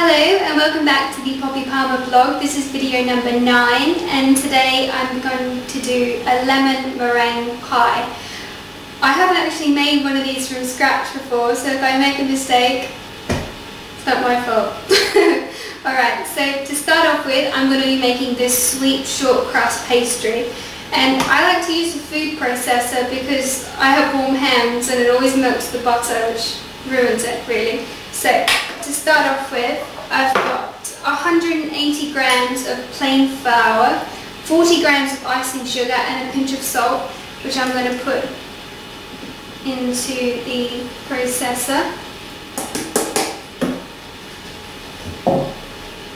Hello and welcome back to the Poppy Palmer vlog. This is video number 9 and today I'm going to do a lemon meringue pie. I haven't actually made one of these from scratch before, so if I make a mistake, it's not my fault. Alright, so to start off with, I'm going to be making this sweet short crust pastry. And I like to use a food processor because I have warm hands and it always melts the butter, which ruins it really. So to start off with, I've got 180 grams of plain flour, 40 grams of icing sugar and a pinch of salt, which I'm going to put into the processor.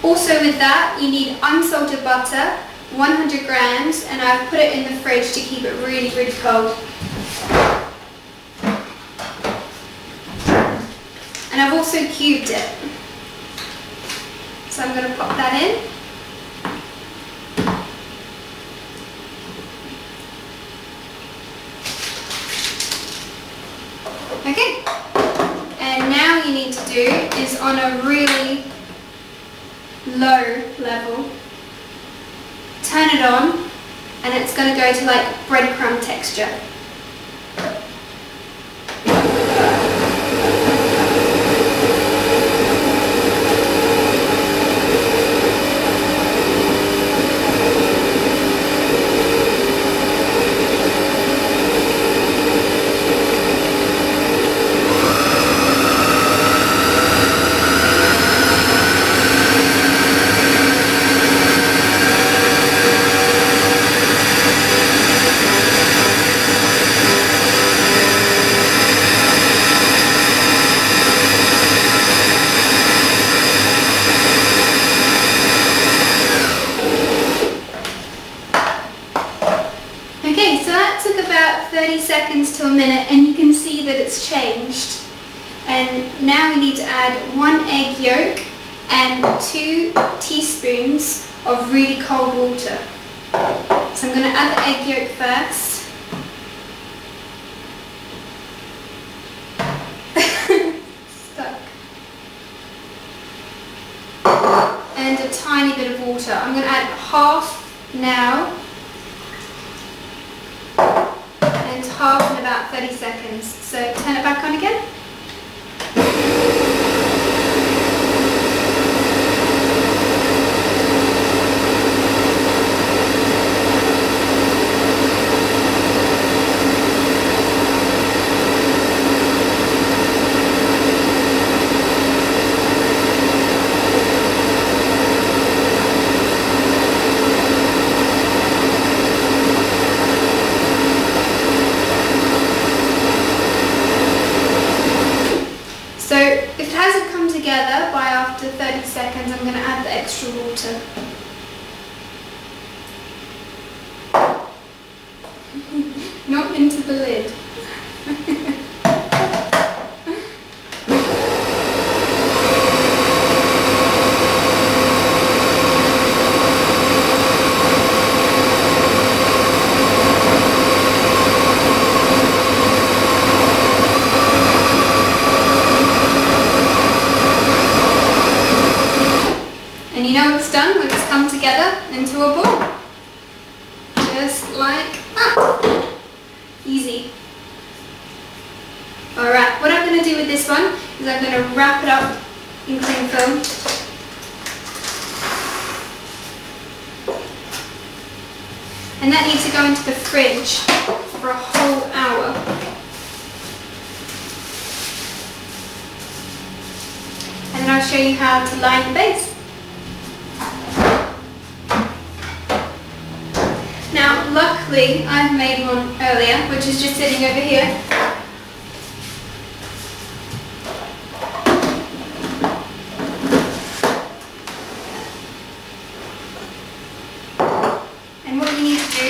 Also with that, you need unsalted butter, 100 grams, and I've put it in the fridge to keep it really, really cold. And I've also cubed it. So I'm going to pop that in. Okay. And now you need to do is on a really low level, turn it on, and it's going to go to like breadcrumb texture. Okay, so that took about 30 seconds to a minute and you can see that it's changed. And now we need to add 1 egg yolk and 2 teaspoons of really cold water. So I'm going to add the egg yolk first. Stuck. And a tiny bit of water. I'm going to add half now. And half in about 30 seconds. So turn it back on again. So if it hasn't come together by after 30 seconds, I'm going to add the extra water. Not into the lid. And you know it's done when it's come together into a ball. Just like that. Easy. Alright, what I'm going to do with this one is I'm going to wrap it up in cling film. And that needs to go into the fridge for a whole hour. And then I'll show you how to line the base. Now, luckily, I've made one earlier, which is just sitting over here. And what you need to do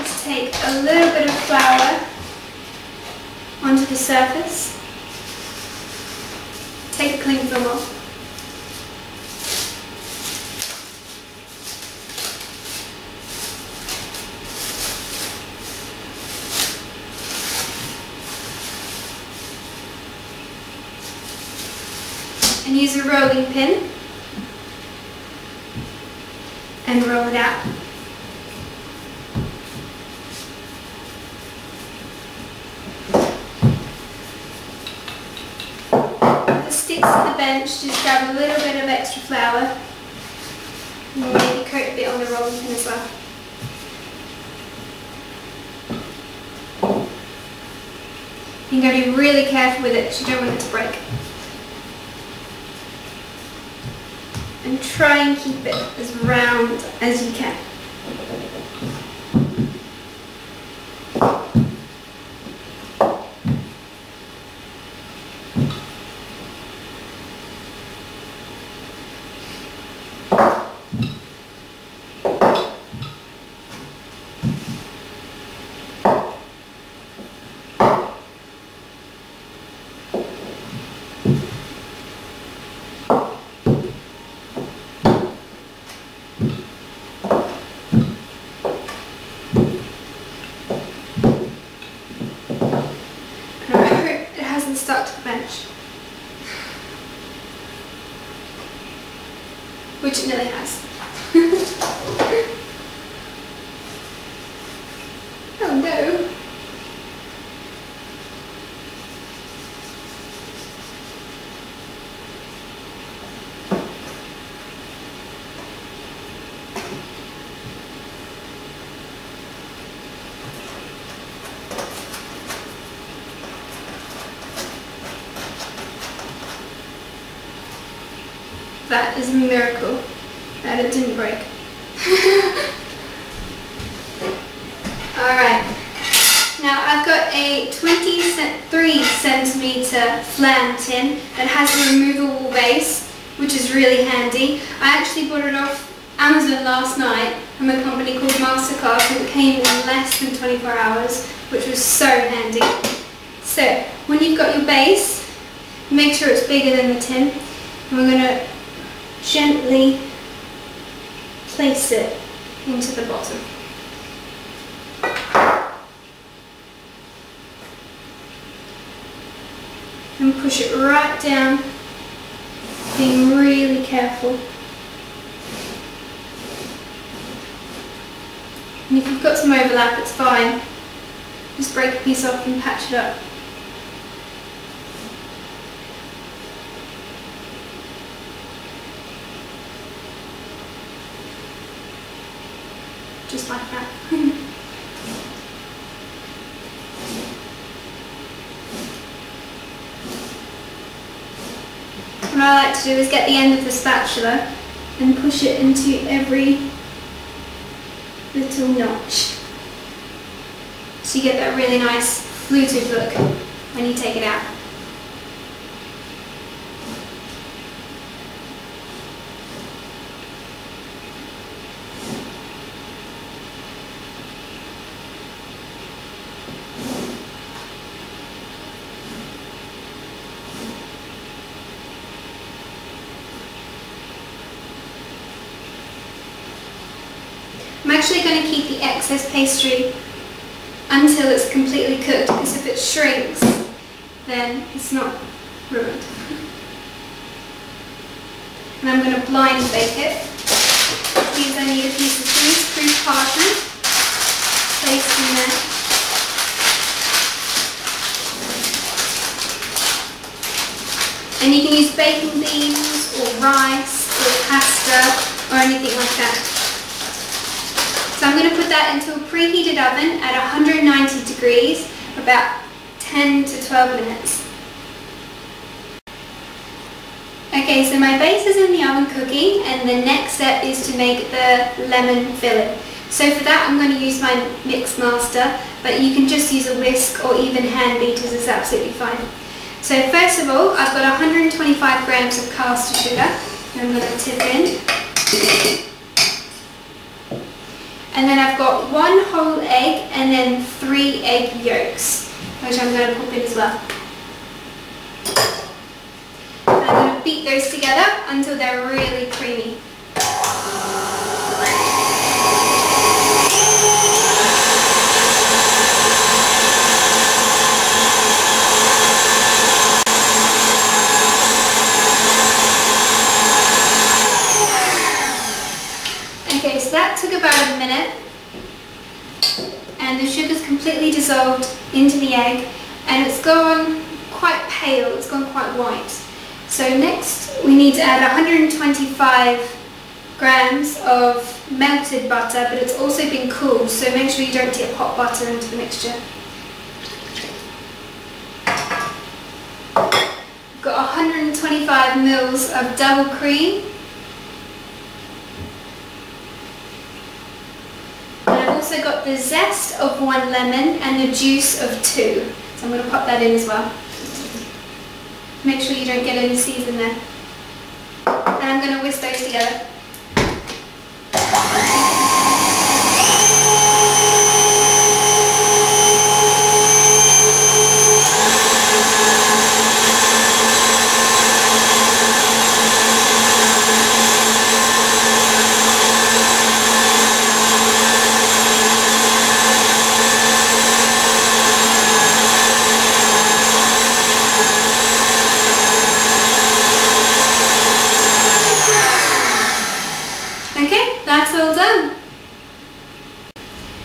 is take a little bit of flour onto the surface, take the cling film off. and use a rolling pin and roll it out. If it sticks to the bench, just grab a little bit of extra flour and maybe coat a bit on the rolling pin as well. You're going to be really careful with it because you don't want it to break. And try and keep it as round as you can. Stuck to the bench, which it nearly has. Oh no! That is a miracle that it didn't break. Alright, now I've got a 23 centimetre flan tin that has a removable base, which is really handy. I actually bought it off Amazon last night from a company called Mastercard, and it came in less than 24 hours, which was so handy. So, when you've got your base, make sure it's bigger than the tin. And we're going to gently place it into the bottom. And push it right down, being really careful. And if you've got some overlap, it's fine. Just break a piece off and patch it up. Just like that. What I like to do is get the end of the spatula and push it into every little notch. So you get that really nice fluted look when you take it out. I'm actually going to keep the excess pastry until it's completely cooked, because if it shrinks, then it's not ruined. And I'm going to blind bake it. These I need a piece of greaseproof parchment placed in there. And you can use baking beans or rice or pasta or anything like that. So I'm going to put that into a preheated oven at 190 degrees for about 10 to 12 minutes. Okay, so my base is in the oven cooking, and the next step is to make the lemon filling. So for that I'm going to use my mix master, but you can just use a whisk or even hand beaters, is absolutely fine. So first of all, I've got 125 grams of caster sugar, and I'm going to tip in. And then I've got 1 whole egg and then 3 egg yolks, which I'm going to pop in as well. And I'm going to beat those together until they're really creamy. dissolved into the egg, and it's gone quite pale, it's gone quite white. So next we need to add 125 grams of melted butter, but it's also been cooled, so make sure you don't dip hot butter into the mixture. I've got 125 ml of double cream. And I've also got the zest of 1 lemon and the juice of 2. So I'm going to pop that in as well. Make sure you don't get any seeds in there. And I'm going to whisk those together. That's all done.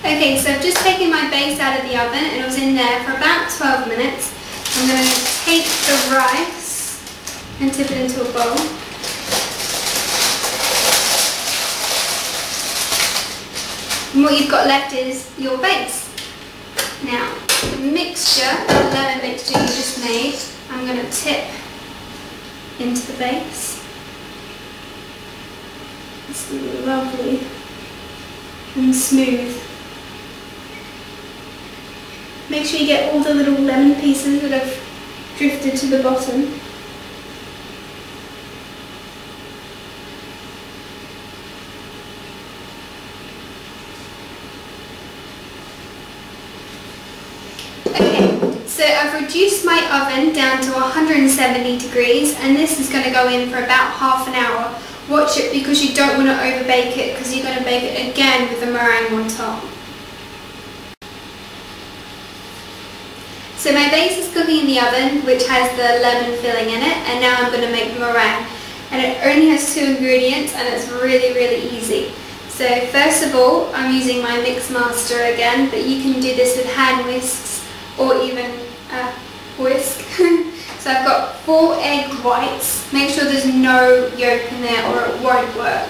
Okay, so I've just taken my base out of the oven and it was in there for about 12 minutes. I'm going to take the rice and tip it into a bowl. And what you've got left is your base. Now, the mixture, the lemon mixture you just made, I'm going to tip into the base. It's lovely and smooth. Make sure you get all the little lemon pieces that have drifted to the bottom. Okay, so I've reduced my oven down to 170 degrees and this is going to go in for about half an hour. Watch it because you don't want to over bake it because you're going to bake it again with the meringue on top. So my base is cooking in the oven, which has the lemon filling in it, and now I'm going to make the meringue. And it only has 2 ingredients and it's really, really easy. So first of all, I'm using my mix master again, but you can do this with hand whisks or even a whisk. So I've got 4 egg whites. Make sure there's no yolk in there or it won't work.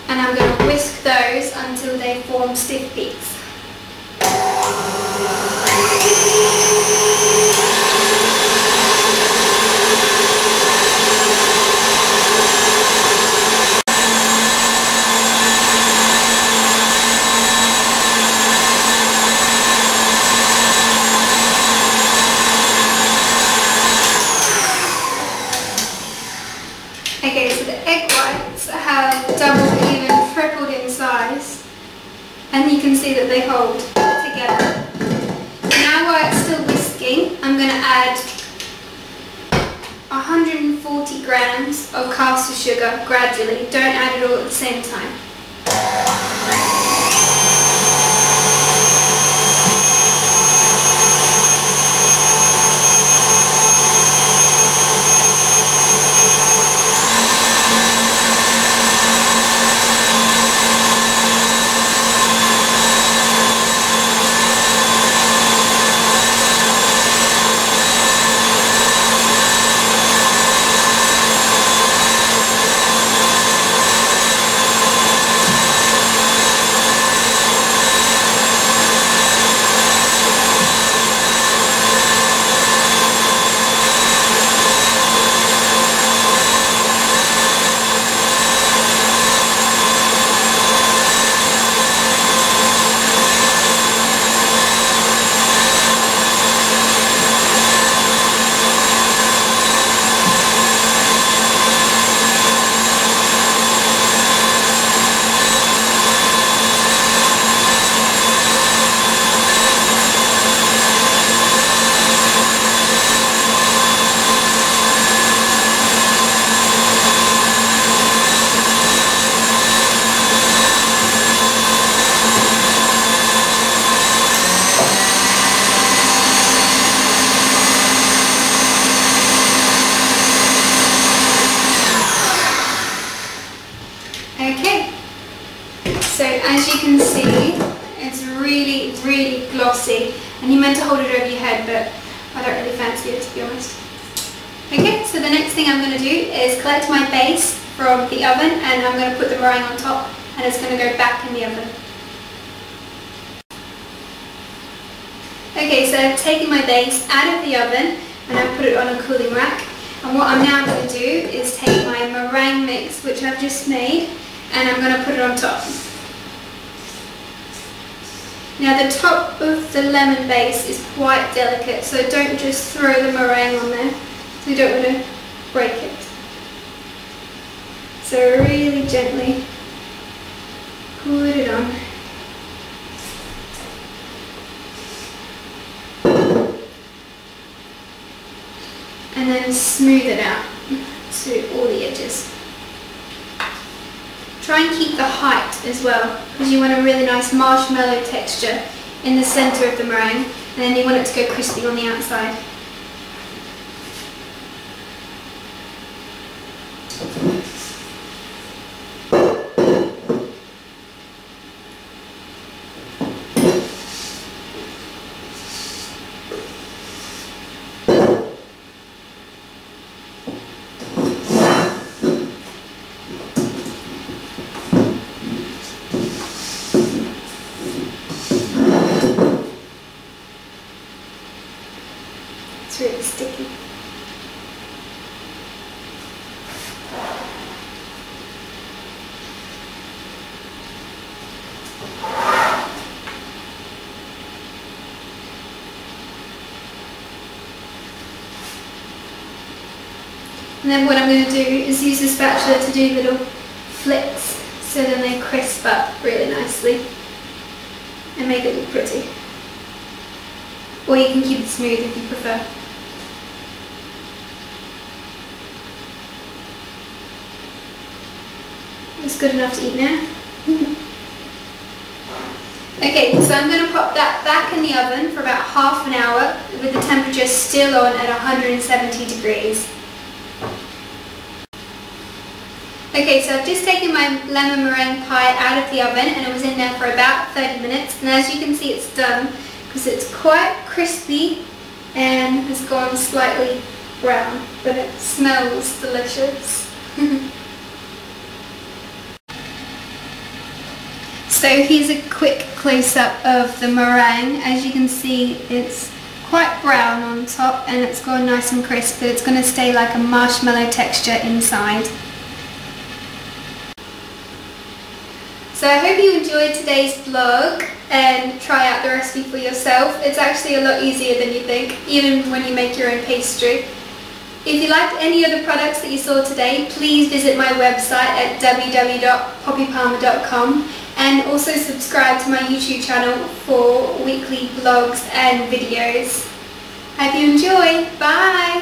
And I'm going to whisk those until they form stiff peaks. Okay, so the egg whites have doubled, even tripled in size, and you can see that they hold together. Now while it's still whisking, I'm going to add 140 grams of caster sugar gradually. Don't add it all at the same time. Okay, so as you can see, it's really, really glossy, and you're meant to hold it over your head, but I don't really fancy it, to be honest. Okay, so the next thing I'm going to do is collect my base from the oven, and I'm going to put the meringue on top, and it's going to go back in the oven. Okay, so I've taken my base out of the oven and I've put it on a cooling rack. And what I'm now going to do is take my meringue mix, which I've just made, and I'm going to put it on top. Now the top of the lemon base is quite delicate, so don't just throw the meringue on there. So you don't want to break it. So really gently put it on. And then smooth it out to all the edges. Try and keep the height as well, because you want a really nice marshmallow texture in the centre of the meringue, and then you want it to go crispy on the outside. It's really sticky. And then what I'm going to do is use the spatula to do little flicks, so then they crisp up really nicely and make it look pretty. Or you can keep it smooth if you prefer. It's good enough to eat now. Okay, so I'm going to pop that back in the oven for about half an hour with the temperature still on at 170 degrees. Okay, so I've just taken my lemon meringue pie out of the oven and it was in there for about 30 minutes, and as you can see it's done because it's quite crispy and has gone slightly brown, but it smells delicious. So here's a quick close-up of the meringue. As you can see, it's quite brown on top and it's gone nice and crisp, but it's going to stay like a marshmallow texture inside. So I hope you enjoyed today's vlog and try out the recipe for yourself. It's actually a lot easier than you think, even when you make your own pastry. If you liked any of the products that you saw today, please visit my website at www.poppypalmer.com and also subscribe to my YouTube channel for weekly vlogs and videos. Hope you enjoy. Bye!